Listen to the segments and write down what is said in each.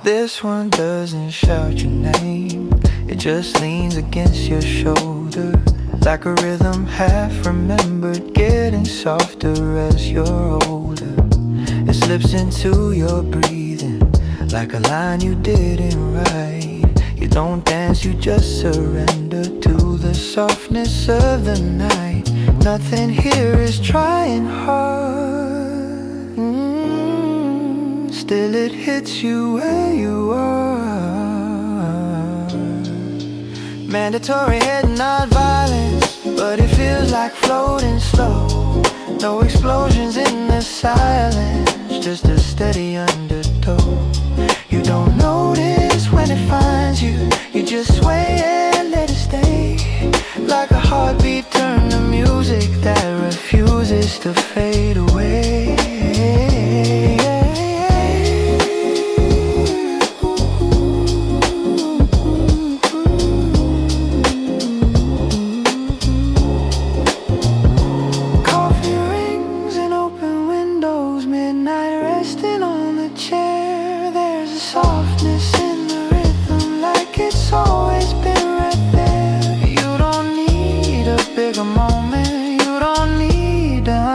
This one doesn't shout your name, it just leans against your shoulder. Like a rhythm half remembered, getting softer as you're older. It slips into your breathing, like a line you didn't write. You don't dance, you just surrender to the softness of the night. Nothing here is trying hard. Still it hits you where you are. Mandatory head nod violence, but it feels like floating slow. No explosions in the silence, just a steady undertow. You don't notice when it finds you, you just sway and let it stay. Like a heartbeat turned to music that refuses to fade away.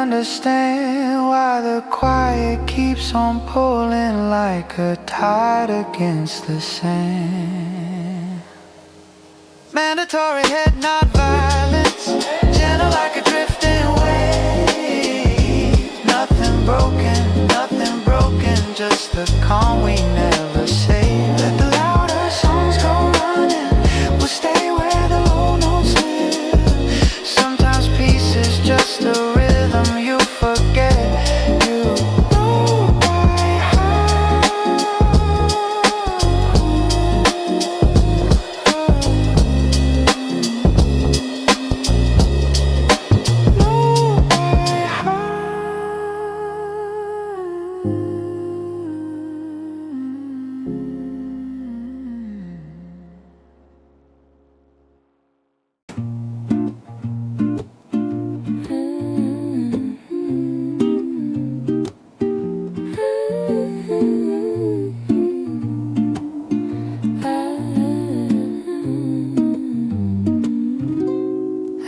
Understand why the quiet keeps on pulling like a tide against the sand. Mandatory head nod violence, gentle like a drifting wave. Nothing broken, just the calm we never say. Let the louder songs go running, we'll stay where the low notes live. Sometimes peace is just a rhythm you forget. You know by heart. Know by heart.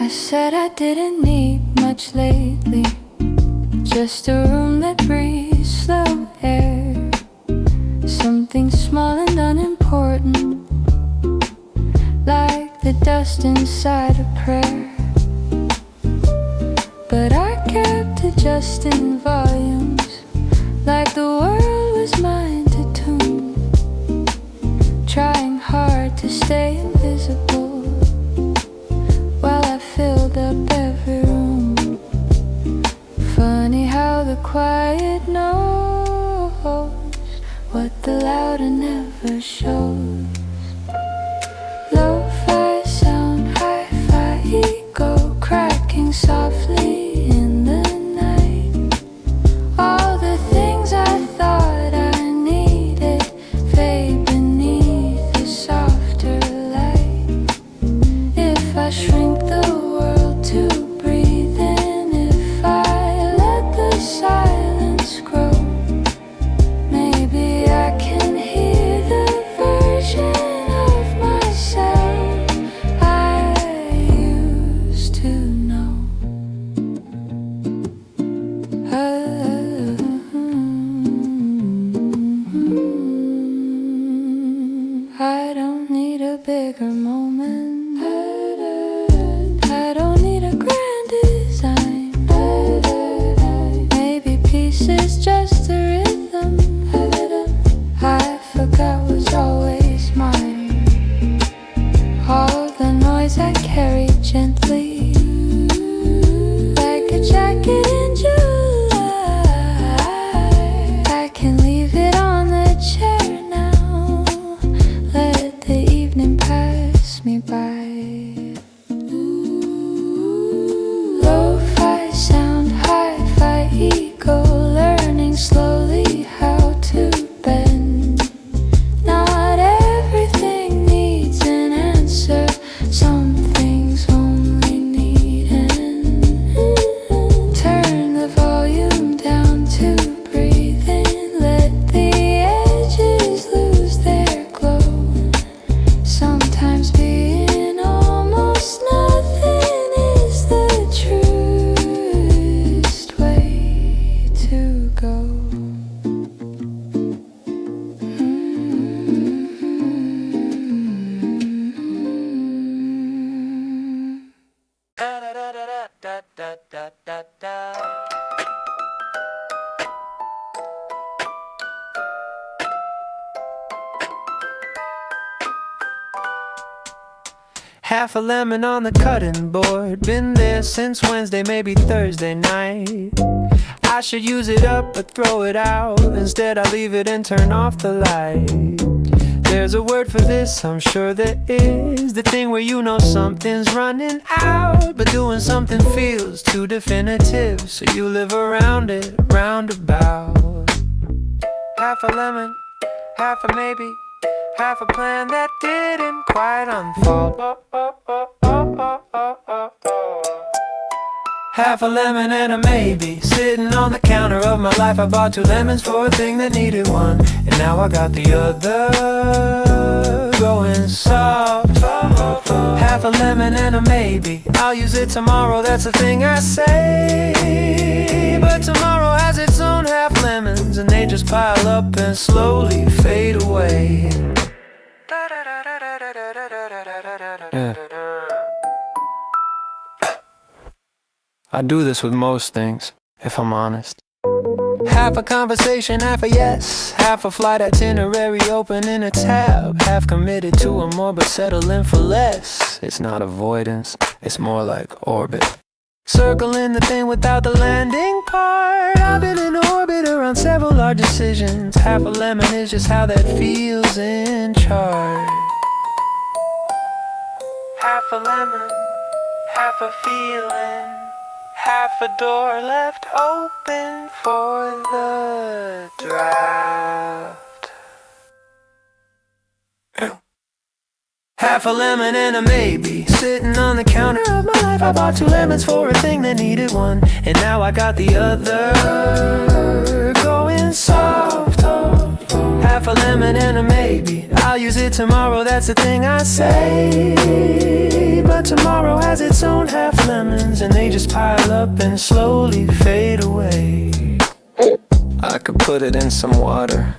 I said I didn't need much lately, just a room that breathes slow air, something small and unimportant, like the dust inside a prayer. But I kept adjusting volumes, like the world was mine to tune, trying hard to stay invisible while I filled up every room. Funny how the quiet knows what the louder never shows. Lo-fi sound, hi-fi ego cracking softly in the night. All the things I thought I needed fade beneath the softer light. If I shrink the world to breathe in, if I let the silence grow, maybe I can hear the version of myself I used to know. I don't need a bigger moment. I don't need a grand design. Maybe peace is just a rhythm I forgot was always mine. All the noise I carry gently, like a jacket in July. I can leave it on the chair now, let the evening pass me by. Lo-fi sound, hi-fi ego, learning slowly how to bend. Not everything needs an answer, some things only Half a lemon on the cutting board. Been there since Wednesday, maybe Thursday night. I should use it up or throw it out. Instead I leave it and turn off the light. There's a word for this, I'm sure there is. The thing where you know something's running out, but doing something feels too definitive, so you live around it, roundabout. Half a lemon, half a maybe, half a plan that didn't quite unfold. Half a lemon and a maybe, sitting on the counter of my life. I bought 2 lemons for a thing that needed one, and now I got the other going soft. Half a lemon and a maybe, I'll use it tomorrow, that's the thing I say. But tomorrow has its own half lemons, and they just pile up and slowly fade away. Yeah. I do this with most things, if I'm honest. Half a conversation, half a yes. Half a flight itinerary, opening a tab. Half committed to a more but settling for less. It's not avoidance, it's more like orbit. Circling the thing without the landing part. I've been in orbit around several large decisions. Half a lemon is just how that feels in charge. Half a lemon, half a feeling. Half a door left open for the draft. Half a lemon and a maybe, sitting on the counter of my life. I bought 2 lemons for a thing that needed one, and now I got the other going soft. Half a lemon and a maybe, I'll use it tomorrow, that's the thing I say. But tomorrow has its own half lemons, and they just pile up and slowly fade away. I could put it in some water.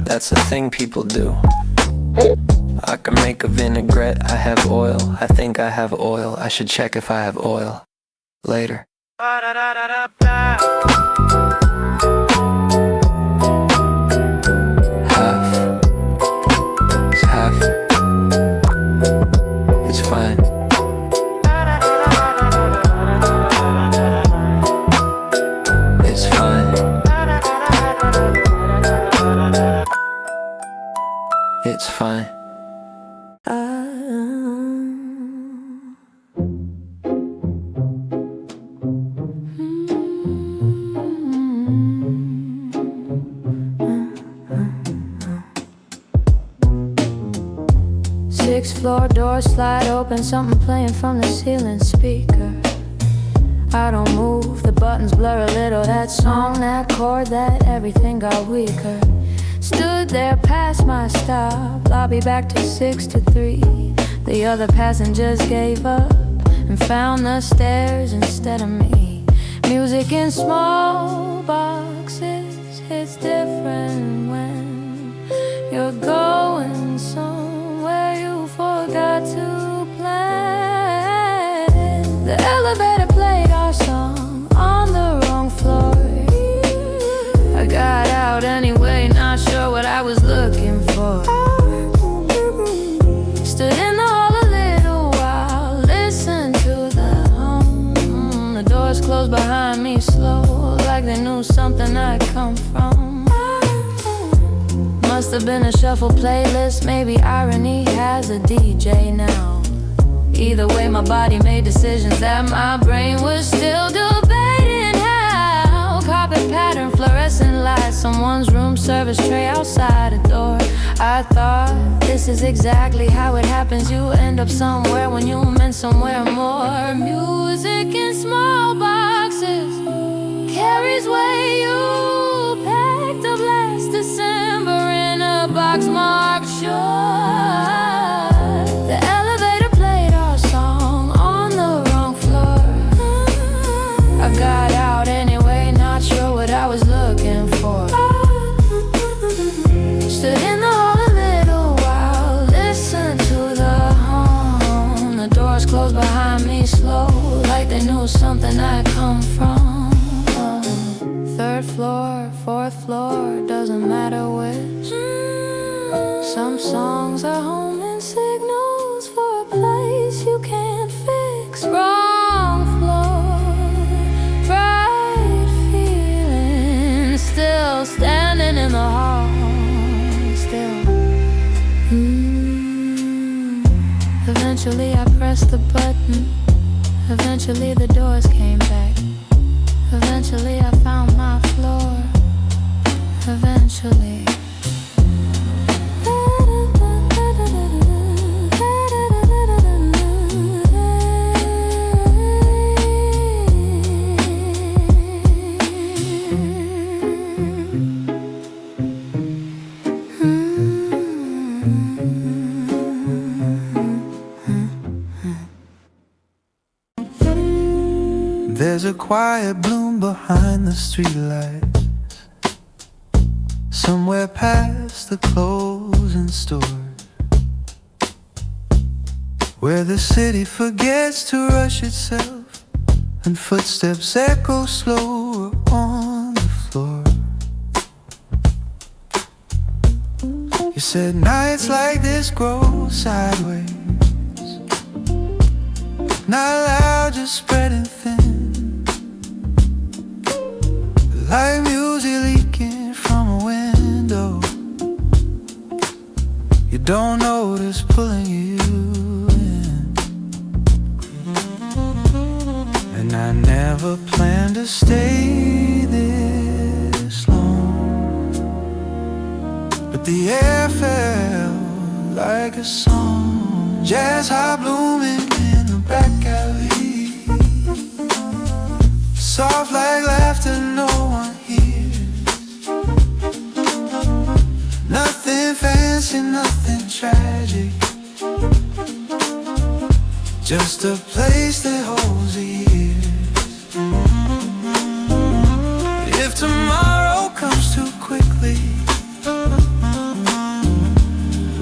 That's a thing people do. I can make a vinaigrette, I have oil. I think I have oil, I should check if I have oil later. It's fine. It's fine. It's fine. 6th floor door slide open, something playing from the ceiling speaker. I don't move, the buttons blur a little. That song, that chord, that everything got weaker. Stood there past my stop, lobby back to 6 to 3. The other passengers gave up and found the stairs instead of me. Music in small boxes, it's different when you're going somewhere you forgot to plan. The elevator played our song on the wrong floor. I got out anyway, not sure what I was looking for. Stood in the hall a little while, listened to the hum. The doors closed behind me slow, like they knew something I'd come from. Must have been a shuffle playlist, maybe irony has a DJ now. Either way, my body made decisions that my brain was still debating how. Carpet pattern, fluorescent lights, someone's room service tray outside a door. I thought, this is exactly how it happens. You end up somewhere when you meant somewhere more. Music in small boxes carries way you packed up last December in a box marked shore. The elevator played our song on the wrong floor. I got out anyway, not sure what I was looking for. Stood in the hall a little while, listened to the hum. The doors closed behind me slow, like they knew something I'd come from. 3rd floor, 4th floor, doesn't matter which. Some songs are homing signals for a place Eventually the doors came back. Eventually I found my floor. Eventually. There's a quiet bloom behind the streetlights, somewhere past the closing stores, where the city forgets to rush itself and footsteps echo slower on the floor. You said nights like this grow sideways, not loud, just spreading thin, like music leaking from a window. You don't notice pulling you in. And I never planned to stay this long, but the air felt like a song. Jazzhop blooming in the back alley, soft like laughter no one hears. Nothing fancy, nothing tragic, just a place that holds the years. If tomorrow comes too quickly,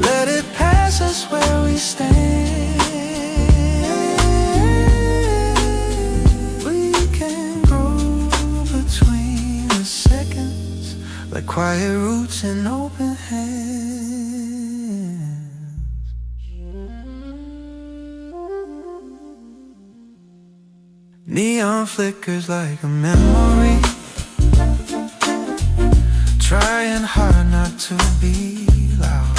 let it pass us where we stand. Like quiet roots and open hands. Neon flickers like a memory, trying hard not to be loud.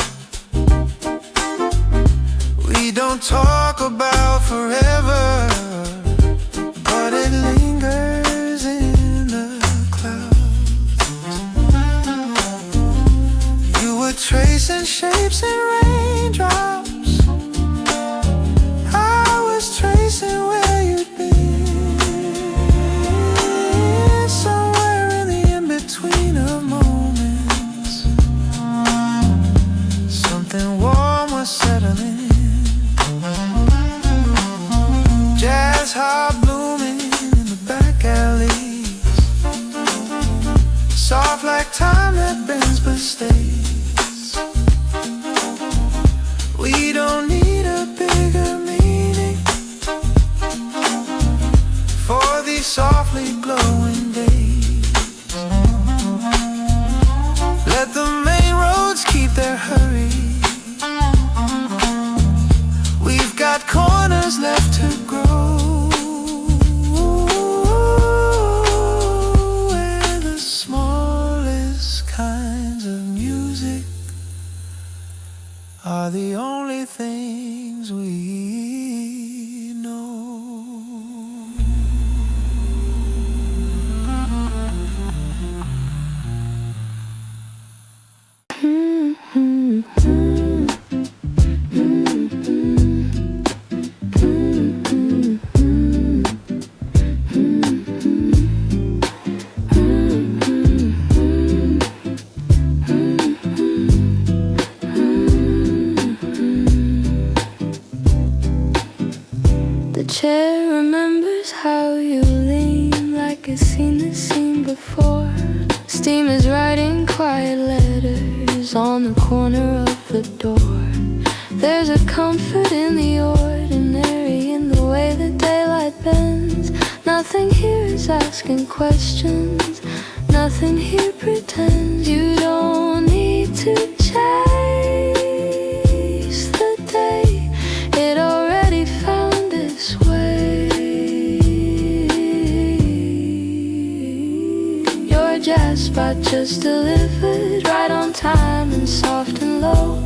We don't talk about forever, but it lingers in the clouds. Tracing shapes and raindrops, I was tracing where you'd been, somewhere in the in-between of moments. Something warm was settling, Jazzhop blooming in the back alleys, soft like time that bends but stays. We don't need a bigger meaning for these softly glowing days. Let the main roads keep their hurry, we've got corners left to grow, where the smallest kinds of music are the only things we know. The chair remembers how you lean, like it's seen this scene before. Steam is writing quiet letters on the corner of the door. There's a comfort in the ordinary, in the way the daylight bends. Nothing here is asking questions, nothing here pretends. You don't need to chase the day, it already found its way. Your jazz spot just delivered, right on time and soft and low,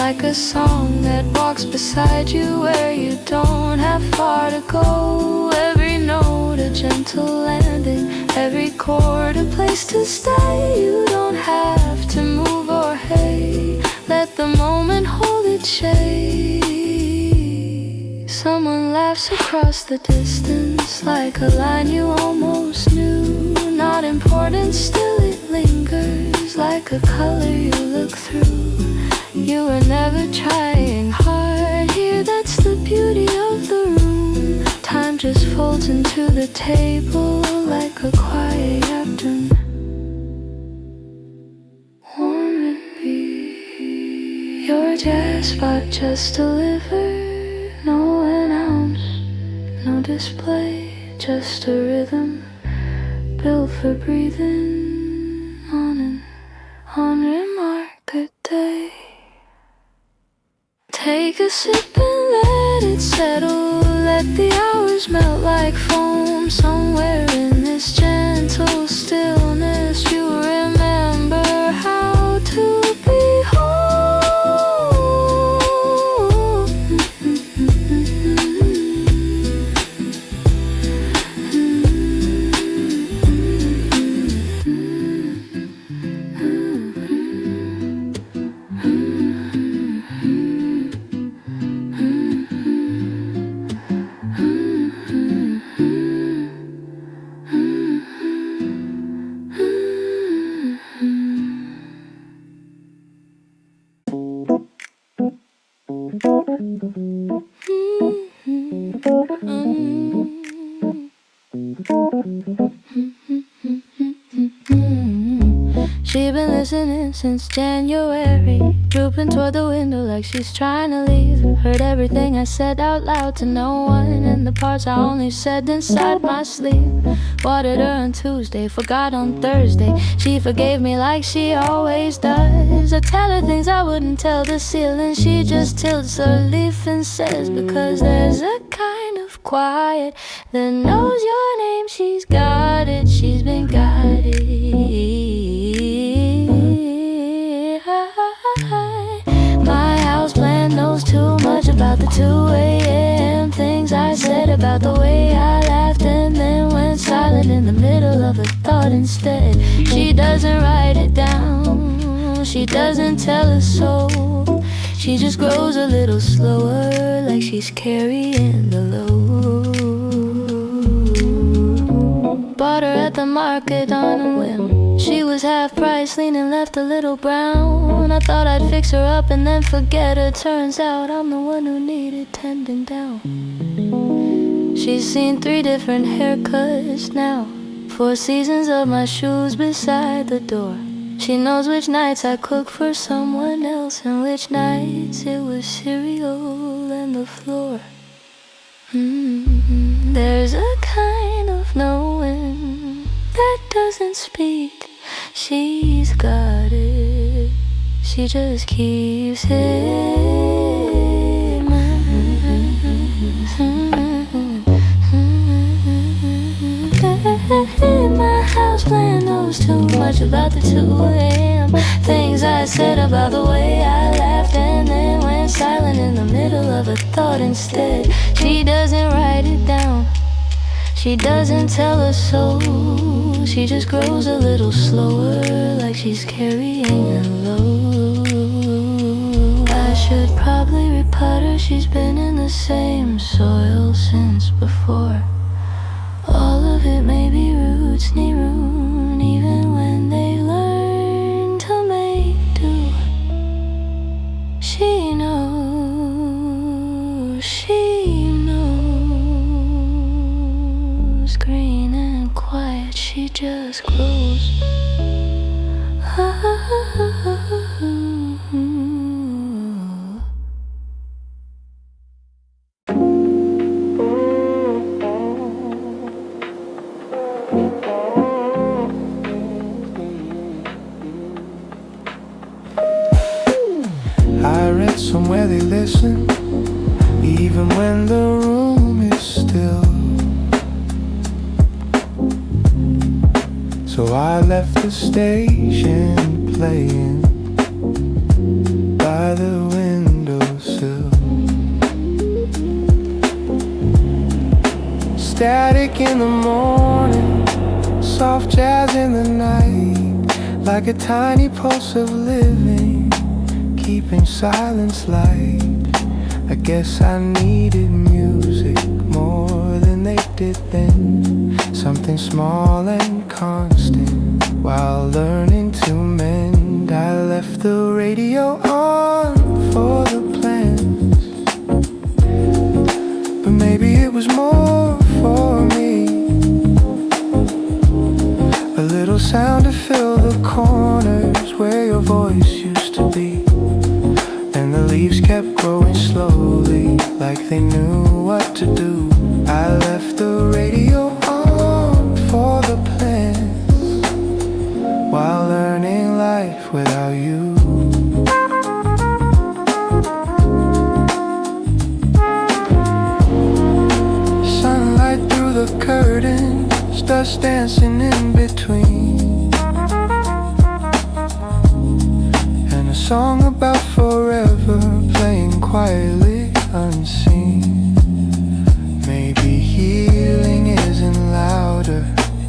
like a song that walks beside you where you don't have far to go. Every note a gentle landing, every chord a place to stay. You don't have to move or hey, let the moment hold its shade. Someone laughs across the distance like a line you almost knew. Not important, still it lingers like a color you look through. You were never trying hard here, that's the beauty of the room. Time just folds into the table like a quiet afternoon. Warm and be your Jazzhop just delivered. No announce, no display, just a rhythm built for breathing on an unremarked day. Take a sip and let it settle, let the hours melt like foam. Somewhere in this gentle stillness you remember how to be home. She been listening since January, drooping toward the window like she's trying to leave. Heard everything I said out loud to no one, and the parts I only said inside my sleep. Watered her on Tuesday, forgot on Thursday. She forgave me like she always does. I tell her things I wouldn't tell the ceiling. She just tilts a leaf and says, because there's a kind of quiet that knows your name. She's got it, she's been guided. My houseplant knows too much about the 2 a.m. things I said, about the way I laughed and then went silent in the middle of a thought instead. She doesn't write it down, she doesn't tell us so. She just grows a little slower, like she's carrying the load. Bought her at the market on a whim. She was half price, leaning left a little brown. I thought I'd fix her up and then forget her. Turns out I'm the one who needed tending down. She's seen 3 different haircuts now, 4 seasons of my shoes beside the door. She knows which nights I cook for someone else and which nights it was cereal and the floor. There's a kind of knowing that doesn't speak. She's got it, she just keeps it. My houseplant knows too much about the 2 a.m. things I said, about the way I laughed and then went silent in the middle of a thought instead. She doesn't write it down, she doesn't tell us so. She just grows a little slower, like she's carrying a load. I should probably repot her, she's been in the same soil since before. All of it may be roots need room, even when they learn to make do. She knows, green and quiet, she just grows. I read somewhere they listen, even when the room is still. So I left the station playing by the window. static in the morning, soft jazz in the night, like a tiny pulse of living, keeping silence light. I guess I needed music more than they did then, something small and constant, while learning to mend. I left the radio on for the plans, but maybe it was more for me. A little sound to fill the corners where your voice used to be, and the leaves kept growing slowly, like they knew what to do. I left the radio on for the plans, while learning life without you. Sunlight through the curtains, dust dancing in between, and a song about forever playing quietly unseen. Maybe healing isn't louder,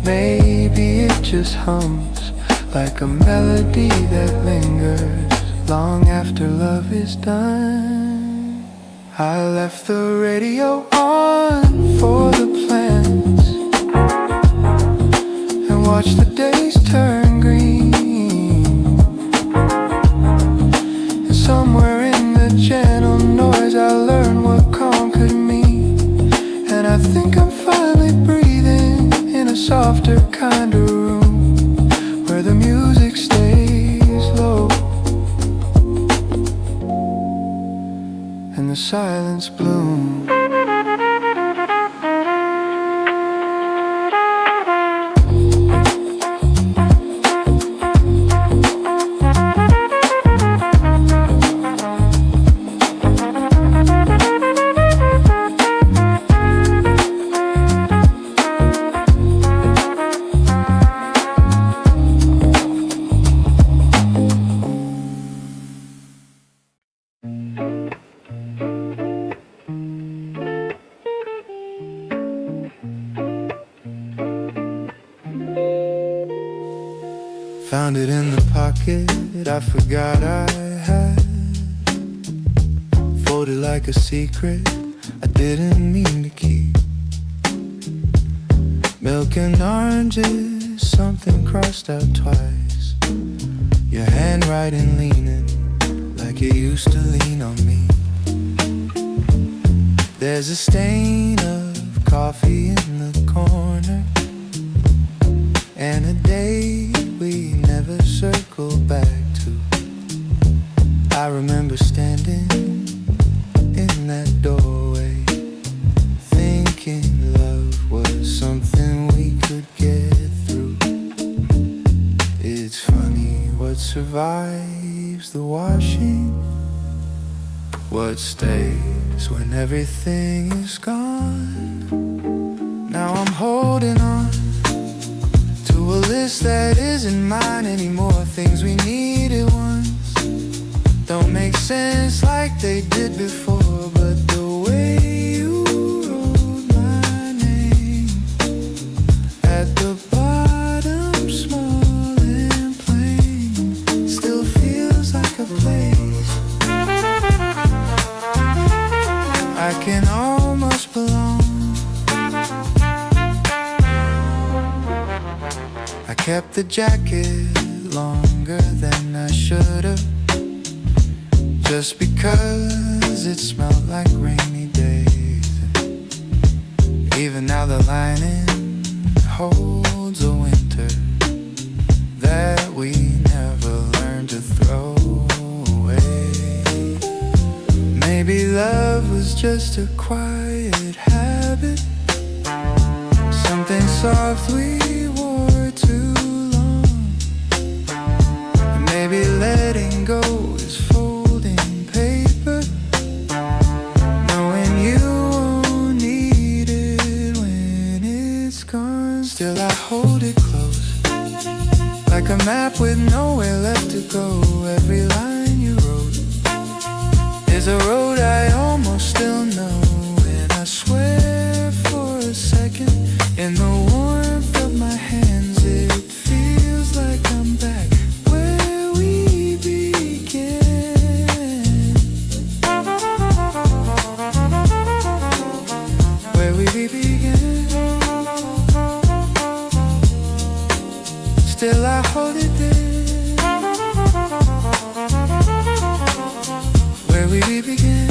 maybe it just hums, like a melody that lingers long after love is done. I left the radio on for the plans, and watched the days turn green. And somewhere in the gentle noise I learned what calm could mean. And I think I'm finally breathing in a softer kind of room, where the music stays low and the silence blooms. Found it in the pocket I forgot I had, folded like a secret I didn't mean to keep. Milk and oranges, something crossed out twice. Your handwriting leaning like it used to lean on me. There's a stain of coffee in the corner, and a day we never circle back to. I remember standing in that doorway, thinking love was something we could get through. It's funny what survives the washing, what stays when everything is gone. Now I'm holding on to a list that isn't mine anymore. Things we needed once don't make sense like they did before. But the way you wrote my name at the bottom, small and plain, still feels like a place I can almost belong. I kept the jacket longer than I should've, just because it smelled like rainy days. Even now the lining holds a winter that we never learned to throw away. Maybe love was just a quiet habit, something soft we wore too long. And maybe letting go is folding paper, knowing you won't need it when it's gone. Still I hold it close, like a map with nowhere left to go. Every line you wrote is a road I almost still know. And I swear for a second where we begin. Still I hold it there, where we begin.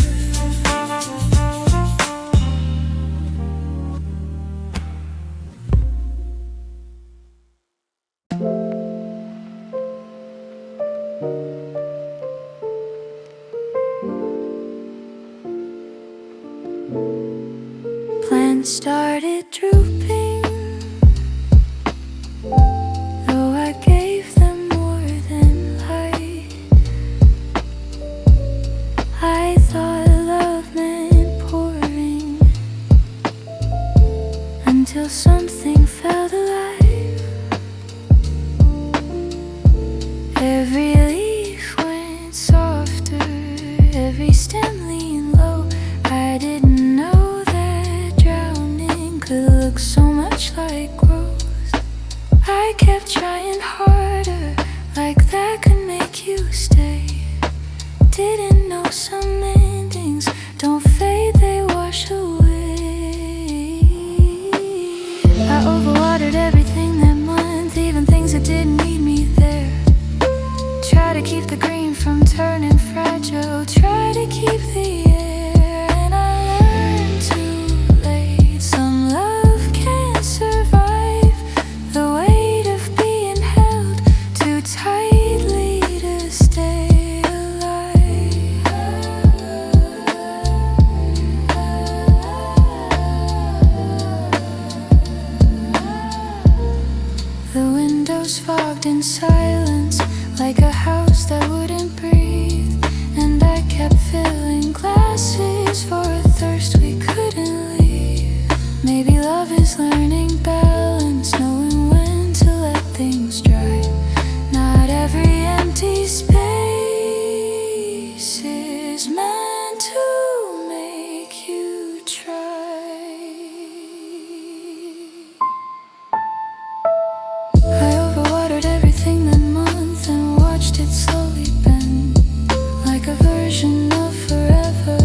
Plants started drooping, though I gave them more than light. I thought love meant pouring, until something felt alive. Every leaf went softer, every stem leaned low. I didn't know that drowning could look so much like growth. I kept trying harder, like that could make you stay. Didn't know some endings don't fade, they wash away. I overwatered everything that month, even things that didn't need me there. Try to keep the green from turning fragile, try to keep the air. And I learned too late, some love can't survive the weight of being held too tightly to stay alive. The windows fogged in silence, like a house that wouldn't breathe. And I kept filling glasses for a thirst we couldn't leave. Maybe love is learning balance, knowing when to let things dry. Not every empty space is meant to make you try. I overwatered everything that month and watched it slowly bend, like a version of forever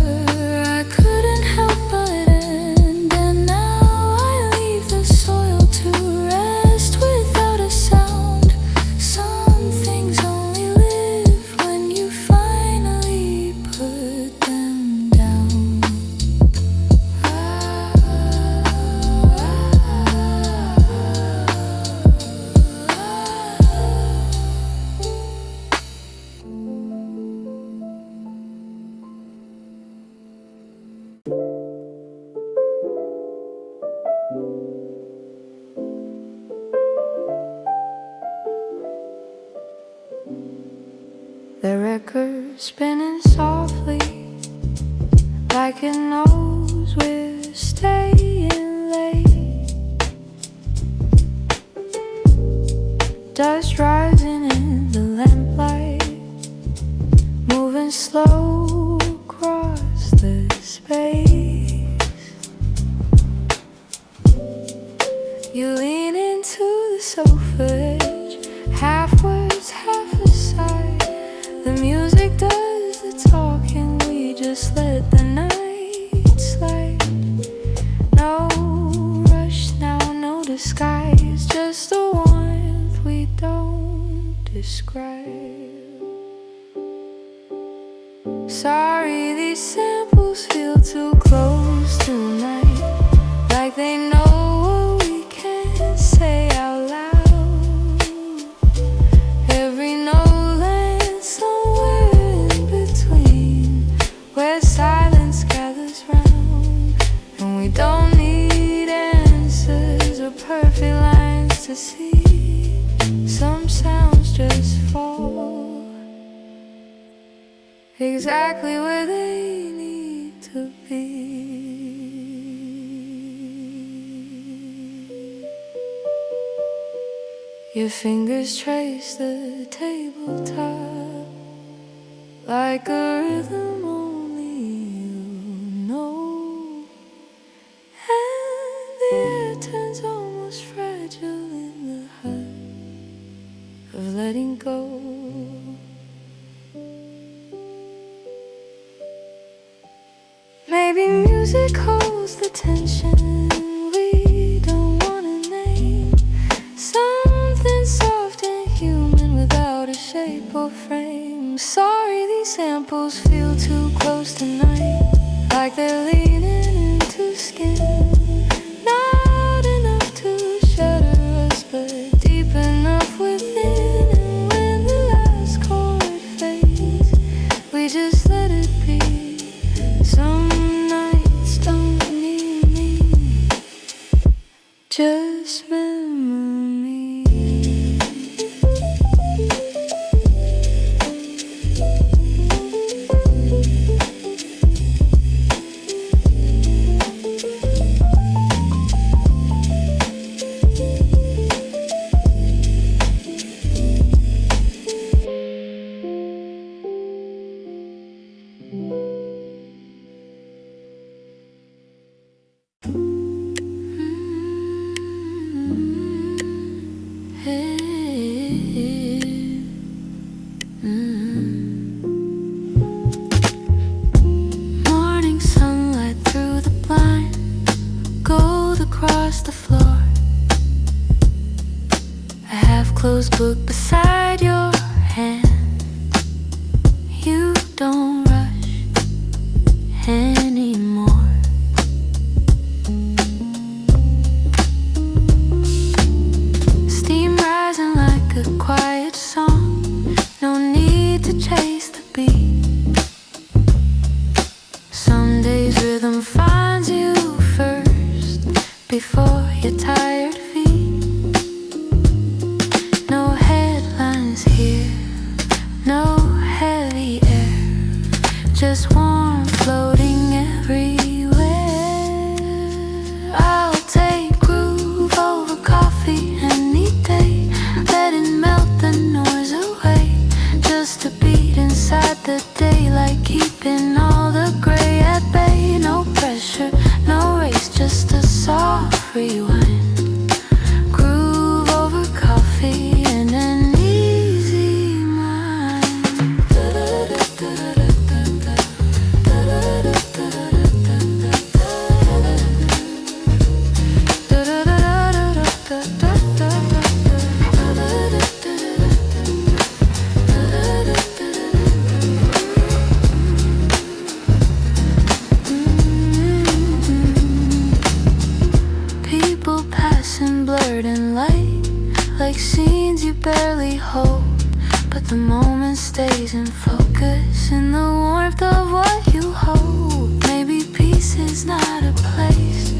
I couldn't help but end. And now I leave the soil to rest without a sound. Some things only live when you finally put them down. The record spinning softly, like it knows we're staying late. Dust rising in the lamplight, moving slow across the space. You lean into the sofa edge, half words, half aside. The music does the talking, we just let the night slide. No rush now, no disguise, just the warmth we don't describe. Sorry, these samples feel too close tonight, like they know what we can't say out loud. Every note lands somewhere in between, where silence gathers round. And we don't need answers or perfect lines to see. Some sounds just fall exactly where they need to be. Your fingers trace the tabletop like a rhythm only you know. And the air turns almost fragile in the hurt of letting go. Maybe music holds the tension temples feel too close tonight, like they're leaning into skin. Not enough to shatter us, but deep enough within. And when the last chord fades, we just let it be. Some nights don't need me, just memory. Morning sunlight through the blind, gold across the floor. A half-closed book beside your hand. You don't rush anymore. Steam rising like a quiet song. No need to chase the beat. Some days rhythm finds you first before your tired feet. No headlines here, no heavy air, just warm floating everywhere. I'll take groove over coffee any day. Let it melt the noise away. Just a beat inside the daylight, keeping all the gray at bay. No pressure, no race, just a soft rewind. Groove over coffee and an easy mind. People passing blurred in light, like scenes you barely hold. But the moment stays in focus, in the warmth of what you hold. Maybe peace is not a place,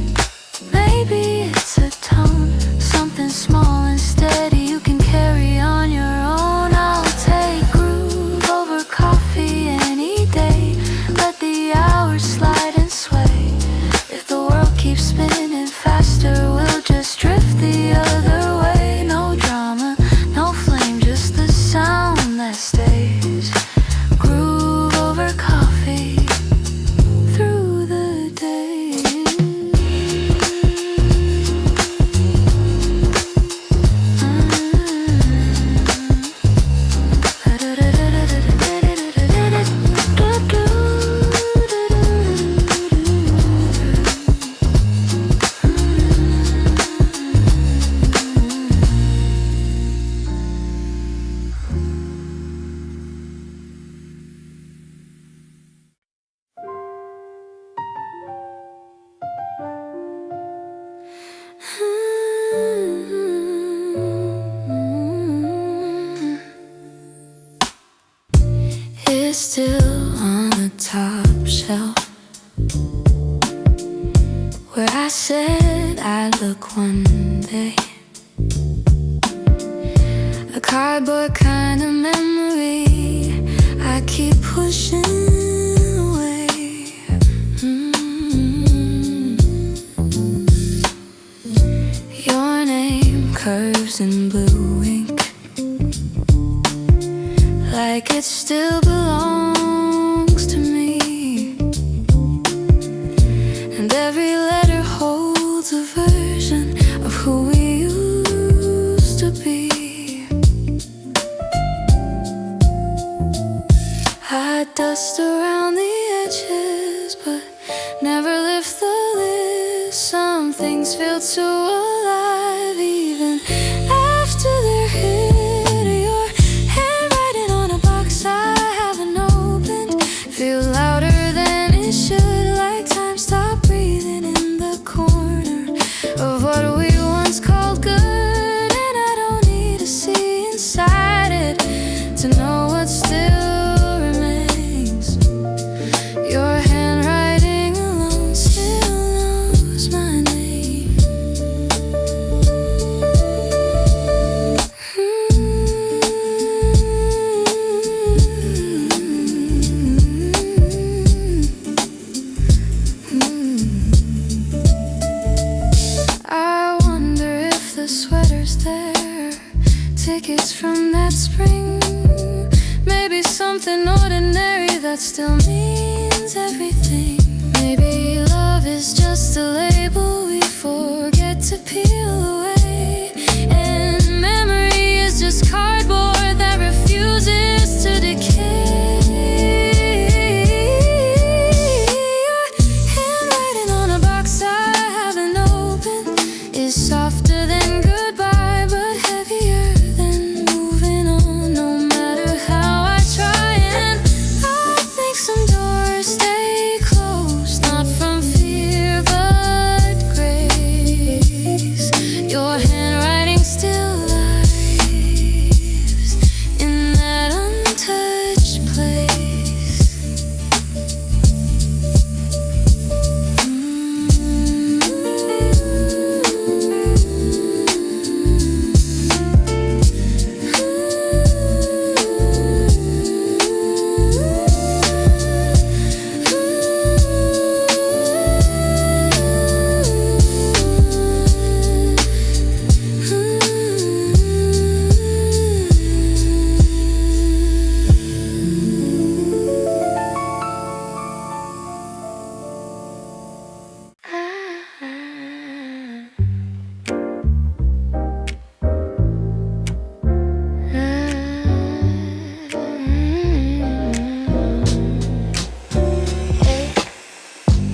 maybe it's a tone. Something small and steady you can carry on your own. I'll take groove over coffee any day. Let the hours slide and sway. If the world keeps spinning faster, we'll just drift the other way. No drama, no flame, just the sound that stays. Groove over coffee through the day. It's still on the top shelf, where I said I'd look one day. A cardboard kind of memory I keep pushing away. Your name curves in blue ink, like it still belongs to me. And every letter holds a version of who we used to be. I dust around the edges, but never lift the lid. Some things feel too alive, even after they're hit. Your handwriting on a box I haven't opened. like it's from that spring. Maybe something ordinary that still means everything. Maybe love is just a label we forget to peel away. And memory is just cardboard that refuses to decay. Handwriting on a box I haven't opened is softer than goodbye, but heavier than moving on. No matter how I try, and I think some doors stay closed, not from fear but grace. Your handwriting still lives in that untouched place.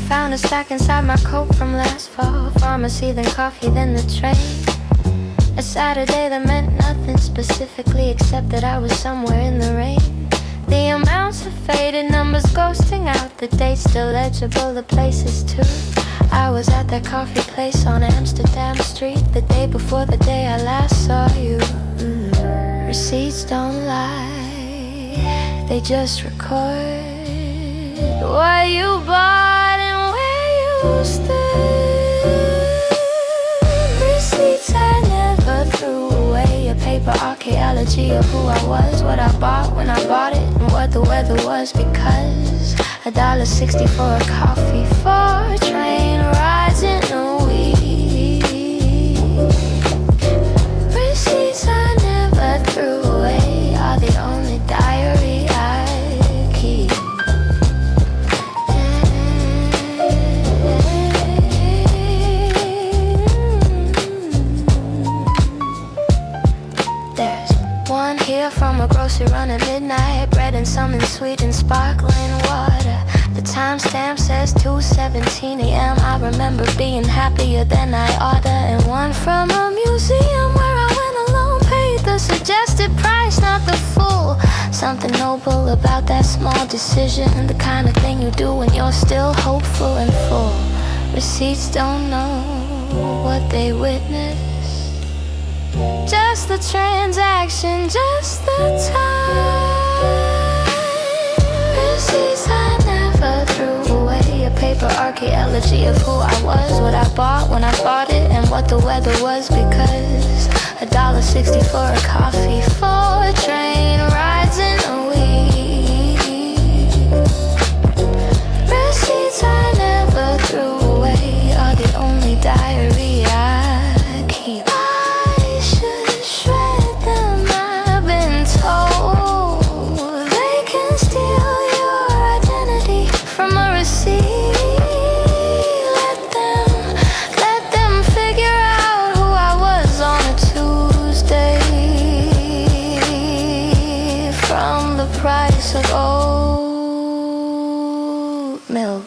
Found a stack inside my coat from last fall. Pharmacy, then coffee, then the train. A Saturday that meant nothing specifically except that I was somewhere in the rain. The amounts have faded, numbers ghosting out. The dates still legible, the places too. I was at that coffee place on Amsterdam Street the day before the day I last saw you. Receipts don't lie, they just record what you bought and where you stood. Receipts I never threw away, a paper archaeology of who I was, what I bought when I bought it, and what the weather was. Because $1.60 for a coffee, for train rides in a week. Receipts I never threw away are the only diary I keep. There's one here from a grocery run at midnight, bread and something sweet and sparkling water. The timestamp says 2:17 a.m. I remember being happier than I oughta. And one from a museum where I went alone, paid the suggested price, not the full. Something noble about that small decision, the kind of thing you do when you're still hopeful and full. Receipts don't know what they witness, just the transaction, just the time. Receipts I never threw away, a paper archaeology of who I was, what I bought when I bought it, and what the weather was. Because $1.60 for a coffee, for train rides in a week. Receipts I never threw away are the only diary I keep. I should shred them, I've been told. They can steal your identity from a receipt. Let them figure out who I was on a Tuesday. From the price of oat milk,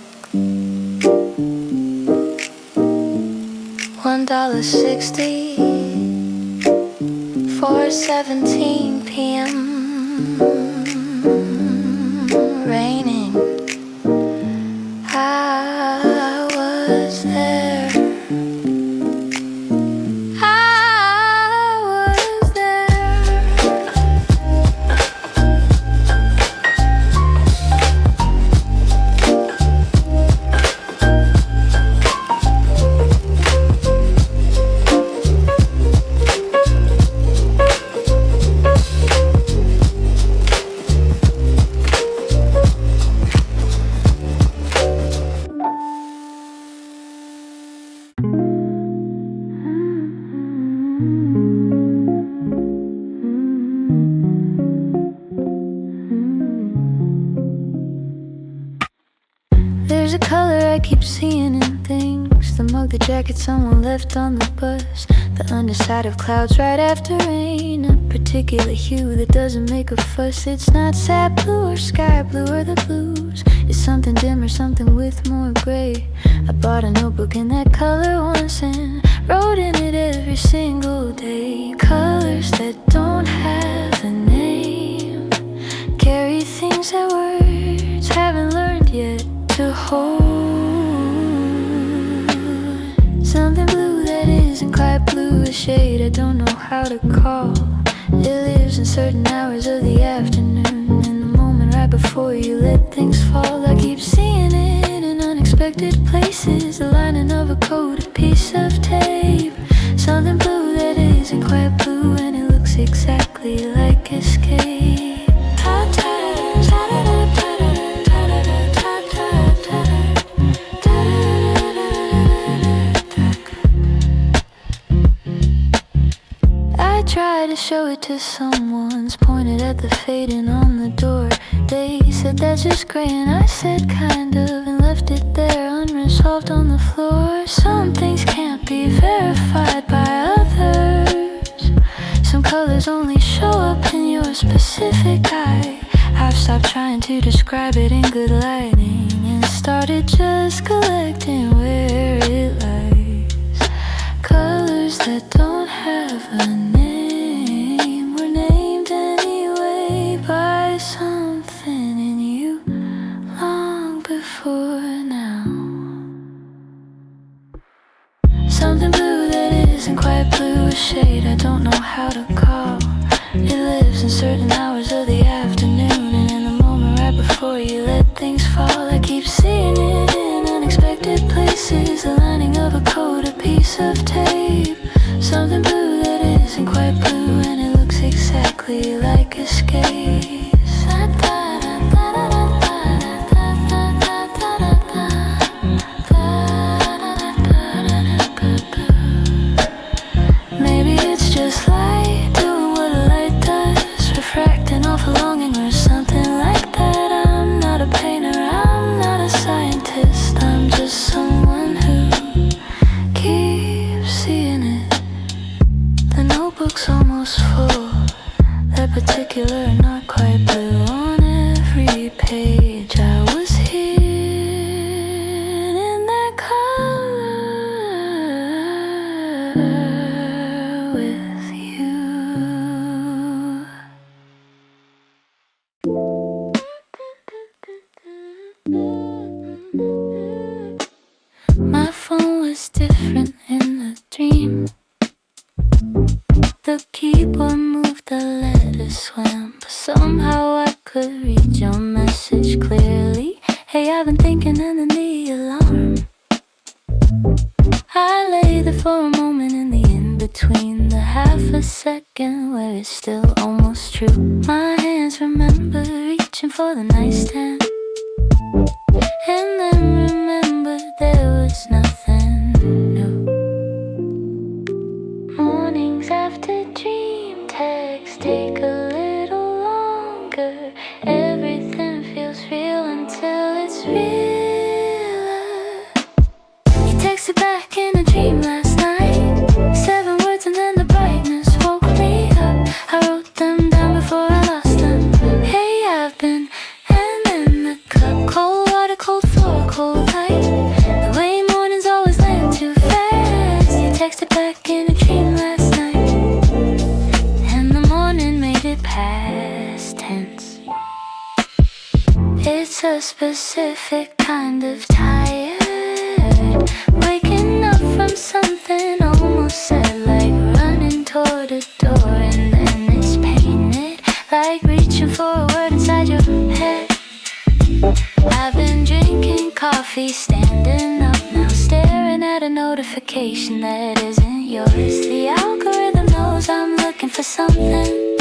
$1.60 for 17 p.m. Raining. I was there. I was there. keep seeing in things. The mug, the jacket someone left on the bus, the underside of clouds right after rain. A particular hue that doesn't make a fuss. It's not sap blue or sky blue or the blues. It's something dim or something with more gray. I bought a notebook in that color once and wrote in it every single day. Colors that don't have a name carry things that words haven't learned yet to hold. Something blue that isn't quite blue, a shade I don't know how to call. It lives in certain hours of the afternoon, in the moment right before you let things fall. I keep seeing it in unexpected places, the lining of a coat, a piece of tape. Something blue that isn't quite blue, and it looks exactly like escape. I tried to show it to someone's pointed at the fading on the door. They said that's just grey, and I said kind of, and left it there unresolved on the floor. Some things can't be verified by others. Some colors only show up in your specific eye. I've stopped trying to describe it in good lighting and started just collecting where it lies. Colors that don't have a name were named anyway by something in you long before now. Something blue that isn't quite blue, a shade I don't know how to call. It lives in certain hours of the afternoon, and in the moment right before you let things fall. I keep seeing it in unexpected places, the lining of a coat, a piece of tape. Something blue that isn't quite blue, and it looks exactly like escape. Maybe it's just light doing what a light does, refracting off a longing or something like that. I'm not a painter, I'm not a scientist, I'm just someone who keeps seeing it. The notebook's almost full, that particular not quite blue. On every page I was here in that color with you. My phone was different in the dream. The keyboard moved, the letters swam, but somehow I could read your message clearly. Hey, I've been thinking under the alarm. I lay there for a moment in the in-between, the half a second where it's still almost true. My hands remember reaching for the nightstand, and then remember there was nothing new. Mornings after dream texts take a little longer. Everything feels real until it's realer. You texted back in a dream last night, 7 words and then the brightness woke me up. I wrote them down before I lost them. Hey, I've been hand in the cup, cold water, cold floor, cold light. The way mornings always land too fast. You texted back in a dream last night, and the morning made it past tense. It's a specific kind of tired, waking up from something almost sad, like running toward a door and then it's painted, like reaching for a word inside your head. I've been drinking coffee, standing up now, staring at a notification that isn't yours. The algorithm knows I'm looking for something.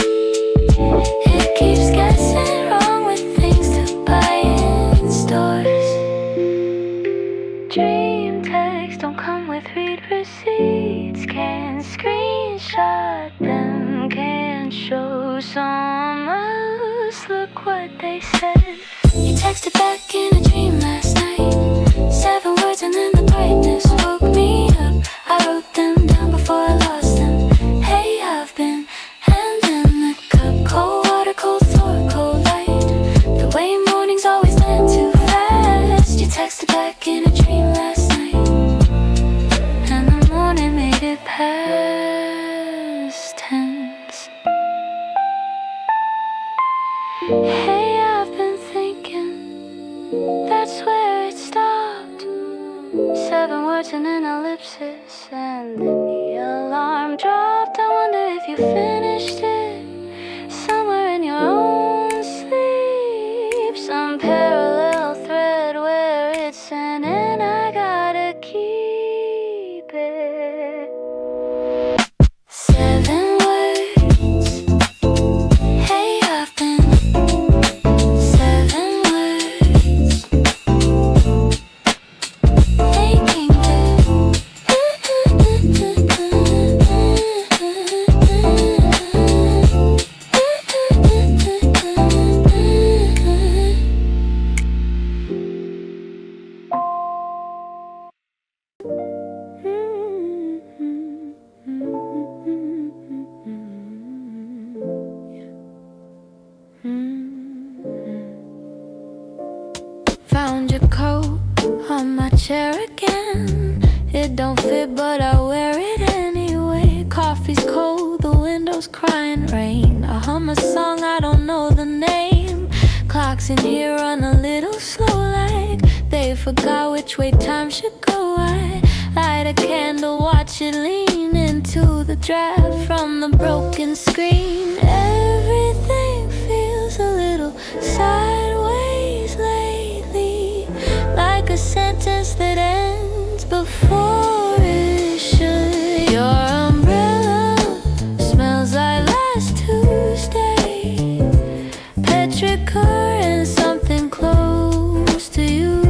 It keeps guessing wrong with things to buy in stores. Dream texts don't come with read receipts, can't screenshot them, can't show someone else. Look what they said. You texted back in a dream last night, 7 sweetness woke me up. I wrote them down before I lost them. Hey, I've been handing the cup. Cold water, cold thought, cold light. The way mornings always land too fast. You texted back in a dream last night, and the morning made it past tense. Hey, I've been thinking, that's where it stopped. 7 words and an ellipsis, and then the alarm dropped. I wonder if you finished it somewhere in your own sleep. Some parallel thread where it's an end, I gotta keep it. 7 words. Hey, I've been 7 words thinking Found your coat on my chair again. It don't fit, but I wear it anyway. Coffee's cold, the window's crying rain. I hum a song, I don't know the name. Clocks in here run a little slow, like they forgot which way time should go. I light a candle, watch it lean into the draft from the broken screen. Everything feels a little sideways lately, like a sentence that ends before it should. Your umbrella smells like last Tuesday, petrichor and something close to you.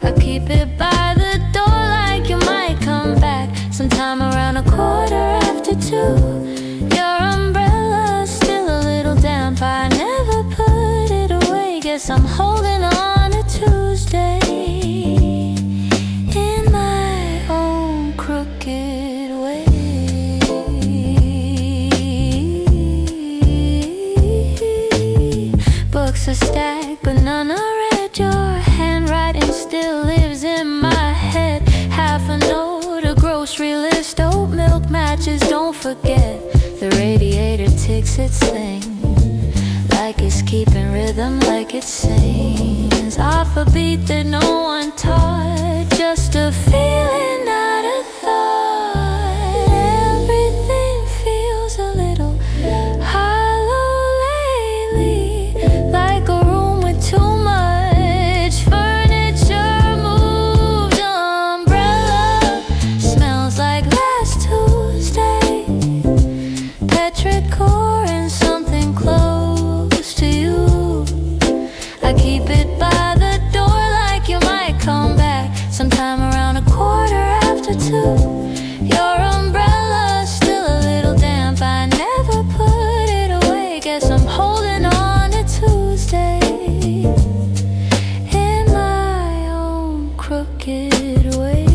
I keep it by the door like you might come back sometime around 2:15. Your umbrella's still a little damp, I never put it away. Guess I'm holding on to Tuesday in my own crooked way. Books are stacked but none are read. Your handwriting still lives in my head. Half a note, a grocery list, oat milk, matches, don't forget. The radiator ticks its thing, like it's keeping rhythm, like it sings. Off a beat that no one taught, just a feeling, not a thought. Everything feels a little hollow lately, like a room with too much furniture moved. Umbrella smells like last Tuesday, petrichor and something close to you. I keep it by the door like you might come back sometime around 2:15. Your umbrella's still a little damp, I never put it away. Guess I'm holding on to Tuesday in my own crooked way.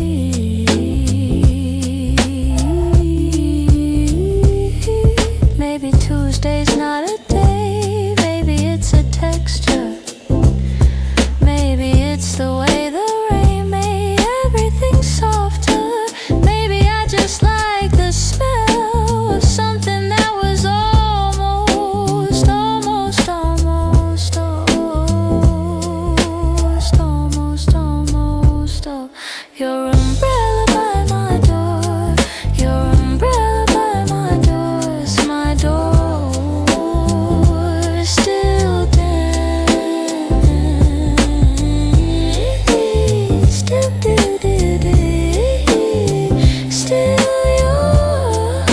Maybe Tuesday's not a day, maybe it's a texture. Maybe it's the way the rain made everything softer. Maybe I just like the smell of something that was almost your umbrella by my door. Your umbrella by my door. Is my door still still yours,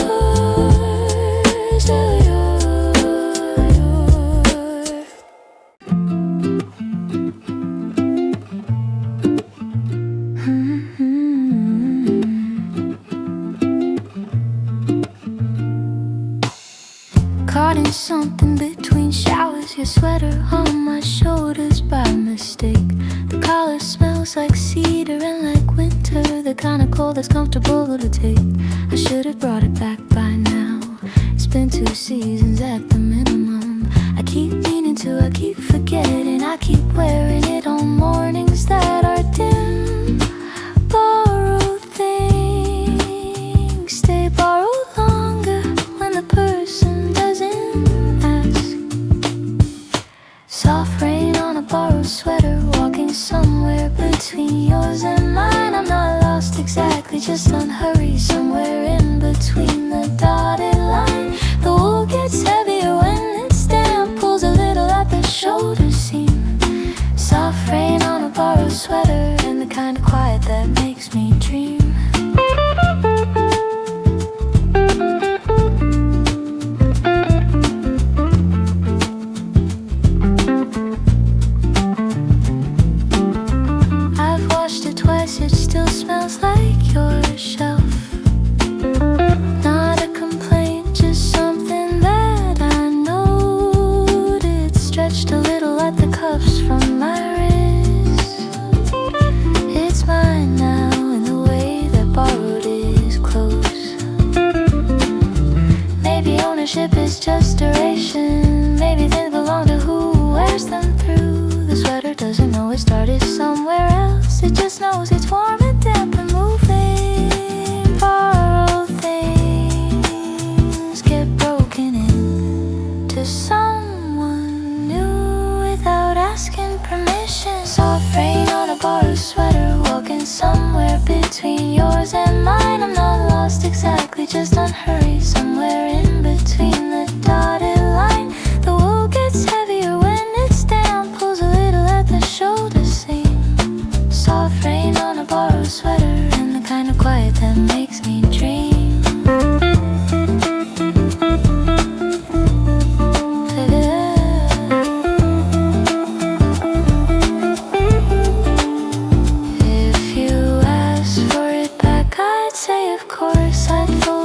still yours. Caught in something between showers was your sweater on my shoulders by mistake. The collar smells like cedar and like winter, the kind of cold that's comfortable to take. I should have brought it back by now. It's been 2 seasons at the minimum. I keep meaning to, I keep forgetting, I keep wearing it on mornings that are dim. Borrowed things, they borrow longer when the person doesn't ask. Soft rain on a borrowed sweater, walking somewhere between yours and mine. I'm not lost exactly, just unhurried, somewhere in between the dotted line. The wool gets heavier when it's damp, pulls a little at the shoulder seam. Soft rain on a borrowed sweater, and the kind of quiet that makes me dream. I've washed it twice, it still smells like your shelf. Not a complaint, just something that I noted. Stretched a little at the cuffs from my wrist. It's mine now in the way that borrowed is close. Maybe ownership is just duration. Maybe they belong to who wears them through. The sweater doesn't know it started somewhere else. It just knows it's warm and damp and moving. Borrowed things get broken into someone new without asking permission. Soft rain on a borrowed sweater, walking somewhere between yours and mine. I'm not lost exactly, just unhurried, somewhere in between the dotted line. The wool gets heavier when it's damp, pulls a little at the shoulder seam. Soft rain on a borrowed sweater, and the kind of quiet that makes me dream. If you asked for it back, I'd say of course I'd fold